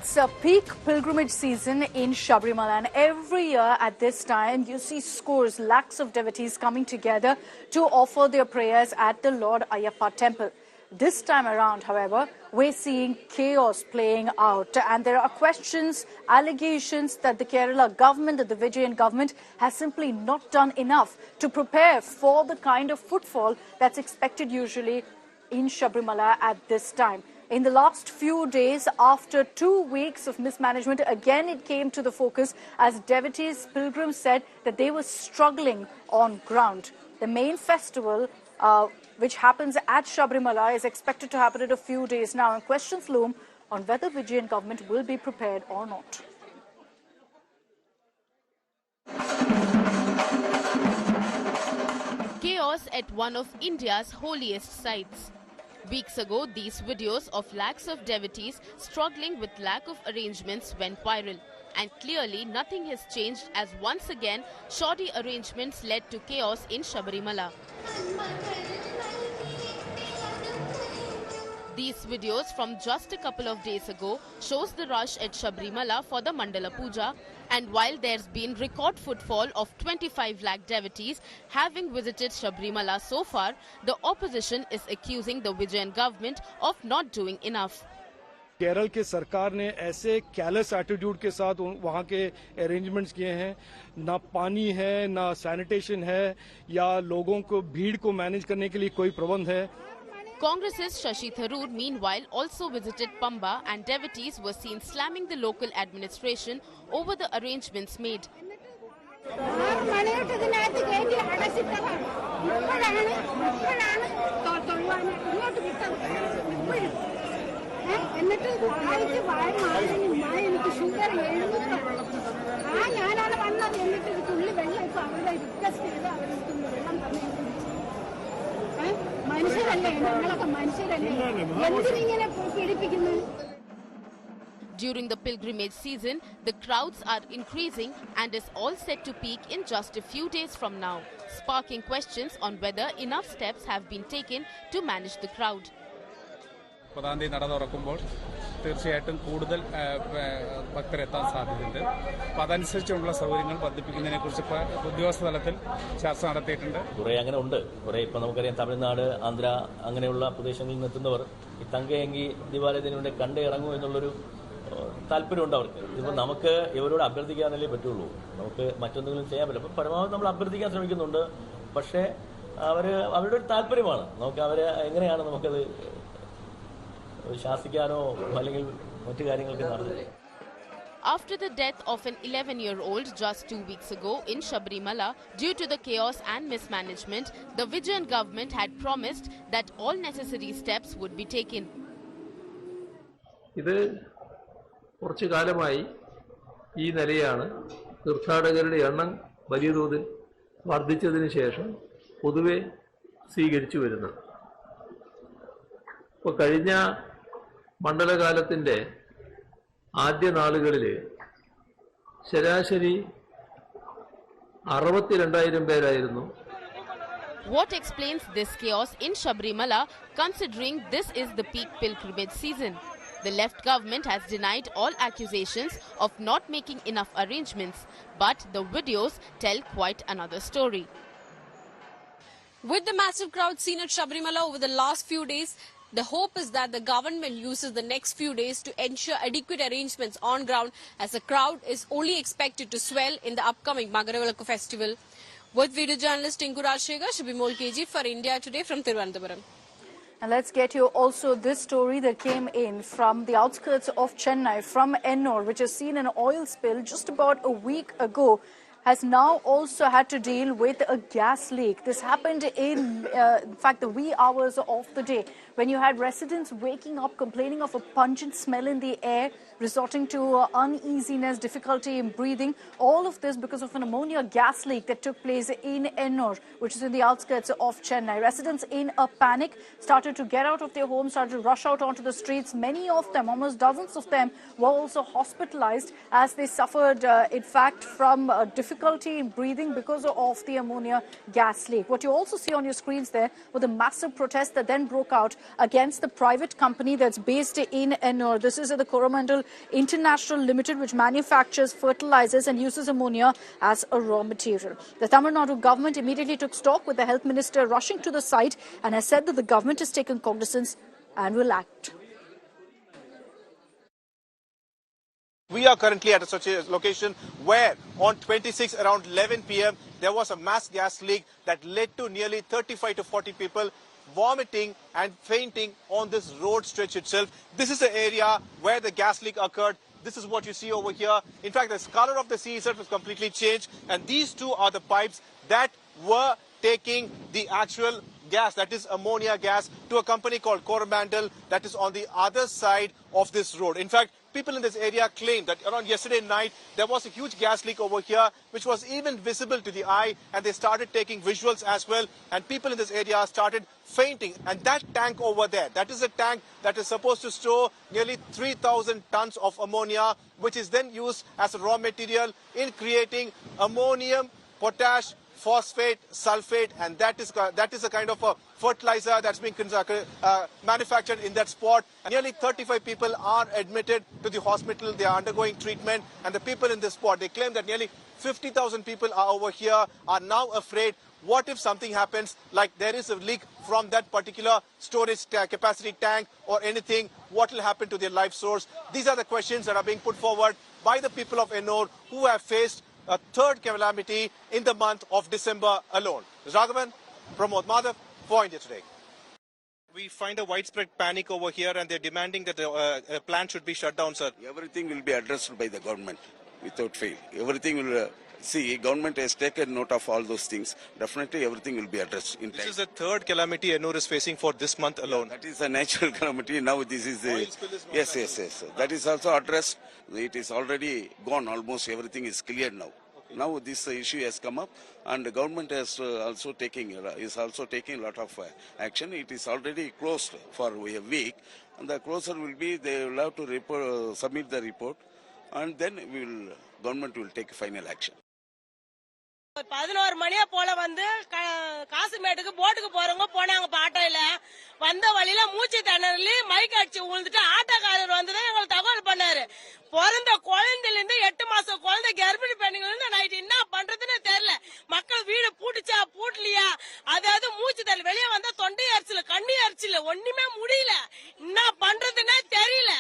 It's a peak pilgrimage season in Sabrimala, and every year at this time you see scores, lakhs of devotees coming together to offer their prayers at the Lord Ayyappa temple. This time around, however, we're seeing chaos playing out, and there are questions, allegations that the Kerala government, that the Vijayan government has simply not done enough to prepare for the kind of footfall that's expected usually in Sabrimala at this time. In the last few days, after 2 weeks of mismanagement, again it came to the focus as devotees, pilgrims said that they were struggling on ground. The main festival, which happens at Sabrimala, is expected to happen in a few days now, and questions loom on whether Vijayan government will be prepared or not. Chaos at one of India's holiest sites. Weeks ago, these videos of lakhs of devotees struggling with lack of arrangements went viral. And clearly, nothing has changed as once again, shoddy arrangements led to chaos in Sabrimala. These videos from just a couple of days ago shows the rush at Sabrimala for the Mandala Puja, and while there's been record footfall of 25 lakh devotees having visited Sabrimala so far, the opposition is accusing the Vijayan government of not doing enough. Kerala के सरकार ने ऐसे कैलेस attitude के साथ वहाँ के arrangements किए हैं, ना पानी है, ना सैनिटेशन है, या लोगों को भीड़ को मैनेज करने के लिए कोई प्रबंध है. Congress's Shashi Tharoor meanwhile also visited Pamba, and devotees were seen slamming the local administration over the arrangements made. During the pilgrimage season, the crowds are increasing and is all set to peak in just a few days from now, sparking questions on whether enough steps have been taken to manage the crowd. തീർച്ചയായിട്ടും കൂടുതൽ ഭക്തരെത്താൻ സാധ്യതയുണ്ട്. അപ്പോൾ അതനുസരിച്ചുള്ള സൗകര്യങ്ങൾ വർദ്ധിപ്പിക്കുന്നതിനെക്കുറിച്ച് ഉദ്യോഗസ്ഥ തലത്തിൽ ചർച്ച നടത്തിയിട്ടുണ്ട്. കുറേ അങ്ങനെ ഉണ്ട്. കുറേ ഇപ്പോൾ നമുക്കറിയാം തമിഴ്നാട്, ആന്ധ്ര അങ്ങനെയുള്ള പ്രദേശങ്ങളിൽ നിന്ന് എത്തുന്നവർ ഈ തങ്കയങ്കി ദിവാലയത്തിന് വേണ്ടി കണ്ടേ ഇറങ്ങും എന്നുള്ളൊരു താല്പര്യമുണ്ട് അവർക്ക്. ഇതിപ്പോൾ നമുക്ക് ഇവരോട് അഭ്യർത്ഥിക്കാനല്ലേ പറ്റുള്ളൂ, നമുക്ക് മറ്റൊന്തെങ്കിലും ചെയ്യാൻ പറ്റില്ല. അപ്പോൾ പരമാവധി നമ്മൾ അഭ്യർത്ഥിക്കാൻ ശ്രമിക്കുന്നുണ്ട്. പക്ഷേ അവരുടെ ഒരു താല്പര്യമാണ്. നമുക്ക് അവരെ എങ്ങനെയാണ് നമുക്കത് After the death of an 11-year-old just 2 weeks ago in Sabrimala, due to the chaos and mismanagement, the Vijayan government had promised that all necessary steps would be taken. ഇത് കുറച്ചു കാലമായി ഈ നിലയാണ്. തീർത്ഥാടകരുടെ എണ്ണം വലിയ തോതിൽ വർദ്ധിച്ചതിന് ശേഷം പൊതുവെ സ്വീകരിച്ചു വരുന്നത്. ഇപ്പോൾ കഴിഞ്ഞ മണ്ഡലകാലത്തിന്റെ ആദ്യ നാളുകളിൽ ശരാശരി 62,000 പേരായിരുന്നു. What explains this chaos in Sabrimala, considering this is the peak pilgrimage season? The left government has denied all accusations of not making enough arrangements, but the videos tell quite another story. With the massive crowd seen at Sabrimala over the last few days, the hope is that the government uses the next few days to ensure adequate arrangements on ground, as the crowd is only expected to swell in the upcoming Magaravilakku festival. With video journalist Tinku Rajshekhar, Shubhimol KG for India Today from Thiruvananthapuram. And let's get you also this story that came in from the outskirts of Chennai, from Ennore, which has seen an oil spill just about a week ago, has now also had to deal with a gas leak. This happened in fact, the wee hours of the day, when you had residents waking up complaining of a pungent smell in the air, resorting to uneasiness, difficulty in breathing. All of this because of an ammonia gas leak that took place in Ennore, which is in the outskirts of Chennai. Residents in a panic started to get out of their homes, started to rush out onto the streets. Many of them, almost dozens of them, were also hospitalized as they suffered, in fact, from difficulty in breathing because of the ammonia gas leak. What you also see on your screens there were the massive protests that then broke out against the private company that's based in Ennore. This is at the Coromandel International Limited, which manufactures fertilizers and uses ammonia as a raw material. The Tamil Nadu government immediately took stock, with the health minister rushing to the site and has said that the government has taken cognizance and will act. We are currently at such a location where on 26 around 11 p.m. there was a mass gas leak that led to nearly 35 to 40 people vomiting and fainting on this road stretch itself. This is the area where the gas leak occurred. This is what you see over here. In fact, the color of the sea itself has completely changed, and these two are the pipes that were taking the actual gas, that is ammonia gas, to a company called Coromandel that is on the other side of this road. In fact, people in this area claim that around yesterday night there was a huge gas leak over here which was even visible to the eye, and they started taking visuals as well, and people in this area started fainting. And that tank over there, that is a tank that is supposed to store nearly 3,000 tons of ammonia, which is then used as a raw material in creating ammonium, potash, phosphate, sulfate, and that is a kind of a fertilizer that's being manufactured in that spot. And nearly 35 people are admitted to the hospital. They are undergoing treatment, and the people in this spot, they claim that nearly 50,000 people are over here, are now afraid. What if something happens, like there is a leak from that particular storage capacity tank or anything? What will happen to their life source? These are the questions that are being put forward by the people of Ennore, who have faced a third calamity in the month of December alone. Raghavan, Pramod Madhav for India Today. We find a widespread panic over here, and they're demanding that the plant should be shut down, sir. Everything will be addressed by the government without fail. Everything will... See, government has taken note of all those things. Definitely everything will be addressed in time. This is the third calamity Ennore is facing for this month alone. That is a natural calamity. Now this is the... Yes. That is also addressed. It is already gone. Almost everything is cleared now. Okay. Now this issue has come up, and the government is also taking a lot of action. It is already closed for a week, and the closure will be, they will have to submit the report, and then government will take final action. 11 மணியா போல வந்து காசுமேட்டுக்கு போட்டுக்கு போறவங்க போனாங்க ஆட்டோல. வந்த வழியில மூச்சு திணறலி மைக் அடிச்சு விழுந்துட்டு ஆட்டோக்காரர் வந்துதான் எங்களுக்கு தகவல் பண்ணாரு. பிறந்த குழந்தையில இருந்து 8 மாசம் குழந்தை கர்ப்பிணி பெண்ணுங்க இருந்து நைட் என்ன பண்றதுன்னு தெரியல. மக்கள் வீடு பூட்டுச்சா பூட்டலையா, அதாவது மூச்சு தள்ளி வெளியே வந்தா தொண்டை அரிச்சல, கண்ணி அரிச்சல, ஒண்ணுமே முடியல. என்ன பண்றதுன்னே தெரியல.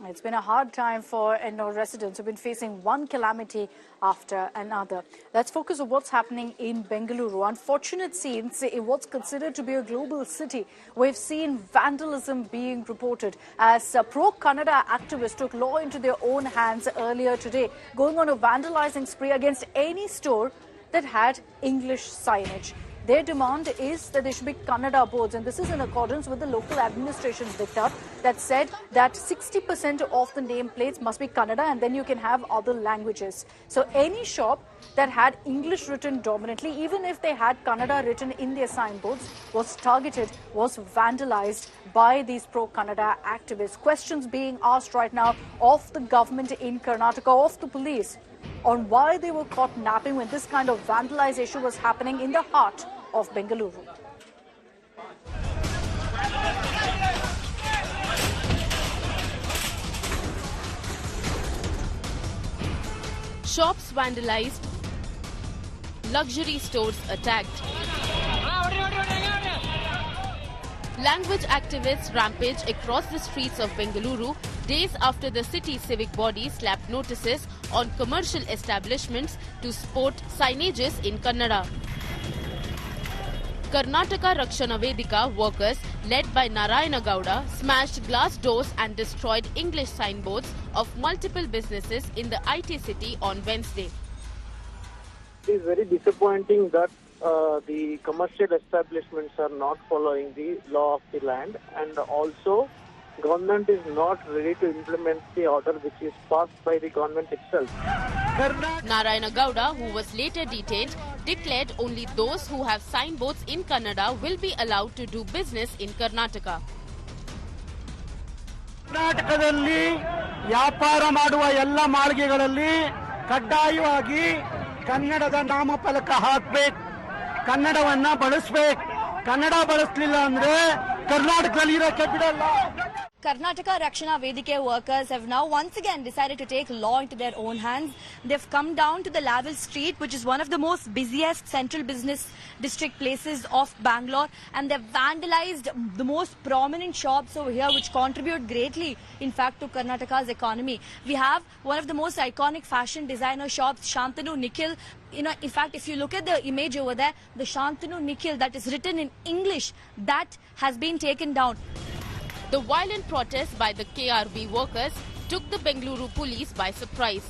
It's been a hard time for Ennore residents who've been facing one calamity after another. Let's focus on what's happening in Bengaluru. Unfortunate scenes in what's considered to be a global city. We've seen vandalism being reported as pro-Kannada activists took law into their own hands earlier today, going on a vandalizing spree against any store that had English signage. Their demand is that there should be Kannada boards, and this is in accordance with the local administration's diktat that said that 60% of the nameplates must be Kannada, and then you can have other languages. So any shop that had English written dominantly, even if they had Kannada written in their signboards, was targeted, was vandalized by these pro-Kannada activists. Questions being asked right now of the government in Karnataka, of the police, on why they were caught napping when this kind of vandalization was happening in the heart of Bengaluru. Shops vandalized, luxury stores attacked. Language activists rampage across the streets of Bengaluru days after the city's civic body slapped notices on commercial establishments to sport signages in Kannada. Karnataka Rakshana Vedika workers, led by Narayana Gowda, smashed glass doors and destroyed English signboards of multiple businesses in the IT city on Wednesday. It is very disappointing that the commercial establishments are not following the law of the land, and also government is not ready to implement the order which is passed by the government itself. Narayana Gowda, who was later detained, declared only those who have signboards in Kannada will be allowed to do business in Karnataka. ಕರ್ನಾಟಕದಲ್ಲಿ ವ್ಯಾಪಾರ ಮಾಡುವ ಎಲ್ಲ ಮಾಳಿಗೆಗಳಲ್ಲಿ ಕಡ್ಡಾಯವಾಗಿ ಕನ್ನಡದ ನಾಮಫಲಕ ಹಾಕಬೇಕು, ಕನ್ನಡವನ್ನ ಬಳಸಬೇಕು. ಕನ್ನಡ ಬಳಸಲಿಲ್ಲ ಅಂದ್ರೆ ಕರ್ನಾಟಕದಲ್ಲಿ ಇರೋಕೆ ಬಿಡಲ್ಲ. Karnataka Rakshana Vedike workers have now once again decided to take law into their own hands. They've come down to the Lavelle Street, which is one of the most busiest central business district places of Bangalore, and they've vandalized the most prominent shops over here, which contribute greatly, in fact, to Karnataka's economy. We have one of the most iconic fashion designer shops, Shantanu Nikhil. In fact, if you look at the image over there, the Shantanu Nikhil that is written in English, that has been taken down. The violent protest by the KRV workers took the Bengaluru police by surprise.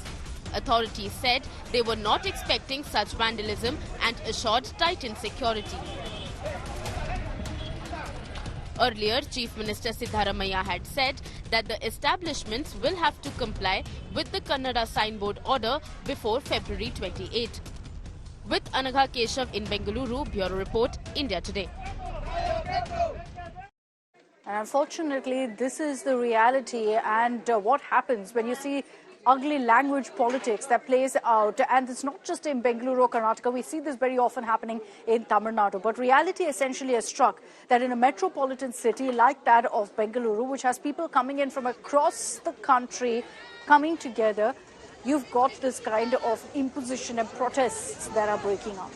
Authorities said they were not expecting such vandalism and assured tightened security. Earlier, Chief Minister Siddharamaiah had said that the establishments will have to comply with the Kannada signboard order before February 28. With Anagha Keshav in Bengaluru, Bureau Report, India Today. And unfortunately, this is the reality and what happens when you see ugly language politics that plays out. And it's not just in Bengaluru, Karnataka. We see this very often happening in Tamil Nadu. But reality essentially has struck that in a metropolitan city like that of Bengaluru, which has people coming in from across the country, coming together, you've got this kind of imposition and protests that are breaking out.